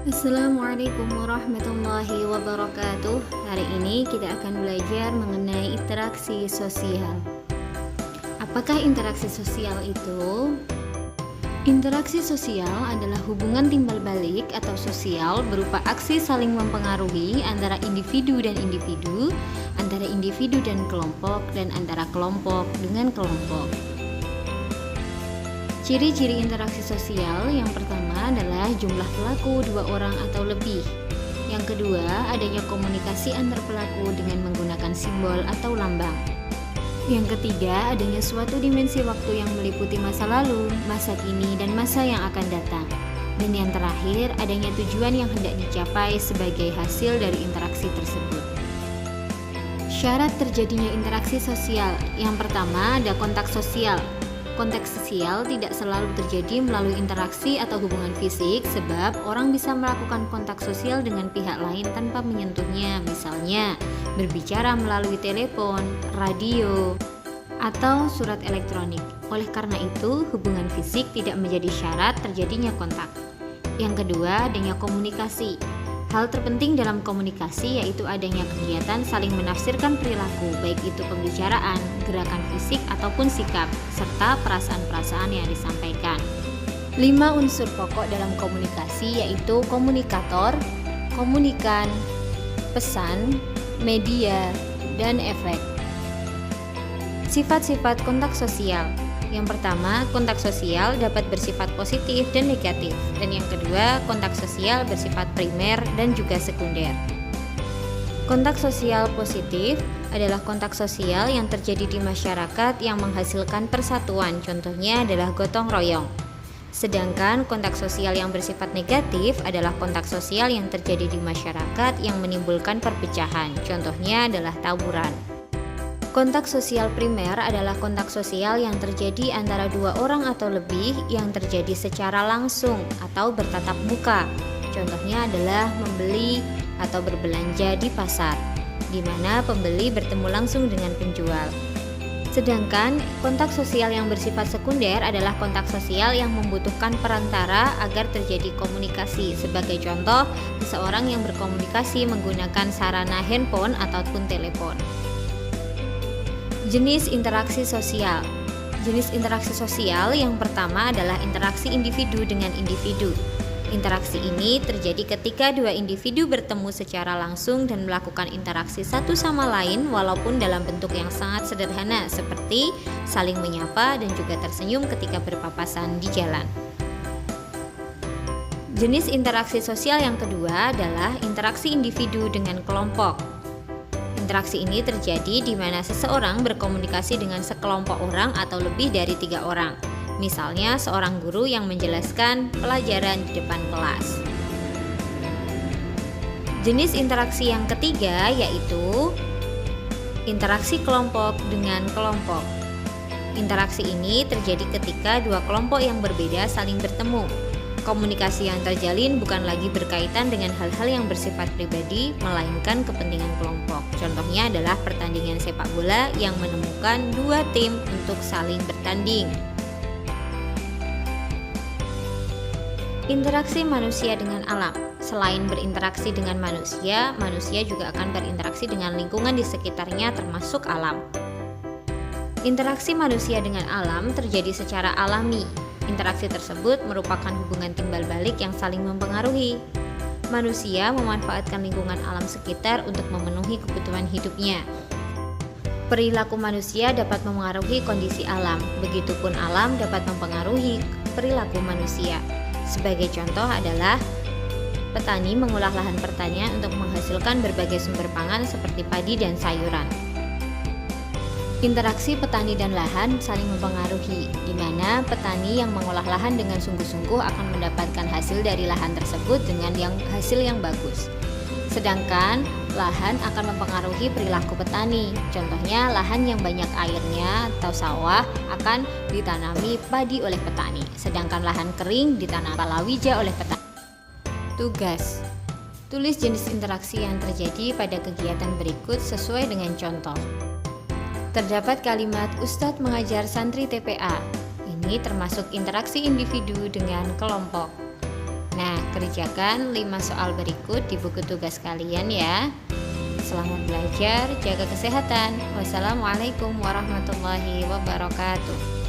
Assalamualaikum warahmatullahi wabarakatuh. Hari ini kita akan belajar mengenai interaksi sosial. Apakah interaksi sosial itu? Interaksi sosial adalah hubungan timbal balik atau sosial berupa aksi saling mempengaruhi antara individu dan individu, antara individu dan kelompok, dan antara kelompok dengan kelompok. Ciri-ciri interaksi sosial yang pertama adalah jumlah pelaku 2 orang atau lebih. Yang kedua, adanya komunikasi antar pelaku dengan menggunakan simbol atau lambang. Yang ketiga, adanya suatu dimensi waktu yang meliputi masa lalu, masa kini, dan masa yang akan datang. Dan yang terakhir, adanya tujuan yang hendak dicapai sebagai hasil dari interaksi tersebut. Syarat terjadinya interaksi sosial. Yang pertama, ada kontak sosial. Konteks sosial tidak selalu terjadi melalui interaksi atau hubungan fisik, sebab orang bisa melakukan kontak sosial dengan pihak lain tanpa menyentuhnya, misalnya berbicara melalui telepon, radio, atau surat elektronik. Oleh karena itu, hubungan fisik tidak menjadi syarat terjadinya kontak. Yang kedua, adanya komunikasi. Hal terpenting dalam komunikasi yaitu adanya kegiatan saling menafsirkan perilaku, baik itu pembicaraan, gerakan fisik, ataupun sikap, serta perasaan-perasaan yang disampaikan. 5 unsur pokok dalam komunikasi yaitu komunikator, komunikan, pesan, media, dan efek. Sifat-sifat kontak sosial. Yang pertama, kontak sosial dapat bersifat positif dan negatif. Dan yang kedua, kontak sosial bersifat primer dan juga sekunder. Kontak sosial positif adalah kontak sosial yang terjadi di masyarakat yang menghasilkan persatuan. Contohnya adalah gotong royong. Sedangkan kontak sosial yang bersifat negatif adalah kontak sosial yang terjadi di masyarakat yang menimbulkan perpecahan. Contohnya adalah tawuran. Kontak sosial primer adalah kontak sosial yang terjadi antara 2 orang atau lebih yang terjadi secara langsung atau bertatap muka. Contohnya adalah membeli atau berbelanja di pasar, di mana pembeli bertemu langsung dengan penjual. Sedangkan kontak sosial yang bersifat sekunder adalah kontak sosial yang membutuhkan perantara agar terjadi komunikasi. Sebagai contoh, seseorang yang berkomunikasi menggunakan sarana handphone ataupun telepon. Jenis interaksi sosial. Jenis interaksi sosial yang pertama adalah interaksi individu dengan individu. Interaksi ini terjadi ketika 2 individu bertemu secara langsung dan melakukan interaksi satu sama lain walaupun dalam bentuk yang sangat sederhana seperti saling menyapa dan juga tersenyum ketika berpapasan di jalan. Jenis interaksi sosial yang kedua adalah interaksi individu dengan kelompok. Interaksi ini terjadi di mana seseorang berkomunikasi dengan sekelompok orang atau lebih dari 3 orang. Misalnya seorang guru yang menjelaskan pelajaran di depan kelas. Jenis interaksi yang ketiga yaitu interaksi kelompok dengan kelompok. Interaksi ini terjadi ketika 2 kelompok yang berbeda saling bertemu. Komunikasi yang terjalin bukan lagi berkaitan dengan hal-hal yang bersifat pribadi, melainkan kepentingan kelompok. Contohnya adalah pertandingan sepak bola yang menemukan 2 tim untuk saling bertanding. Interaksi manusia dengan alam. Selain berinteraksi dengan manusia, manusia juga akan berinteraksi dengan lingkungan di sekitarnya termasuk alam. Interaksi manusia dengan alam terjadi secara alami. Interaksi tersebut merupakan hubungan timbal balik yang saling mempengaruhi. Manusia memanfaatkan lingkungan alam sekitar untuk memenuhi kebutuhan hidupnya. Perilaku manusia dapat memengaruhi kondisi alam, begitupun alam dapat mempengaruhi perilaku manusia. Sebagai contoh adalah petani mengolah lahan pertanian untuk menghasilkan berbagai sumber pangan seperti padi dan sayuran. Interaksi petani dan lahan saling mempengaruhi, di mana petani yang mengolah lahan dengan sungguh-sungguh akan mendapatkan hasil dari lahan tersebut dengan hasil yang bagus. Sedangkan lahan akan mempengaruhi perilaku petani. Contohnya lahan yang banyak airnya atau sawah akan ditanami padi oleh petani, sedangkan lahan kering ditanam palawija oleh petani. Tugas. Tulis jenis interaksi yang terjadi pada kegiatan berikut sesuai dengan contoh. Terdapat kalimat Ustadz mengajar santri TPA. Ini termasuk interaksi individu dengan kelompok. Nah, kerjakan 5 soal berikut di buku tugas kalian ya. Selamat belajar, jaga kesehatan. Wassalamualaikum warahmatullahi wabarakatuh.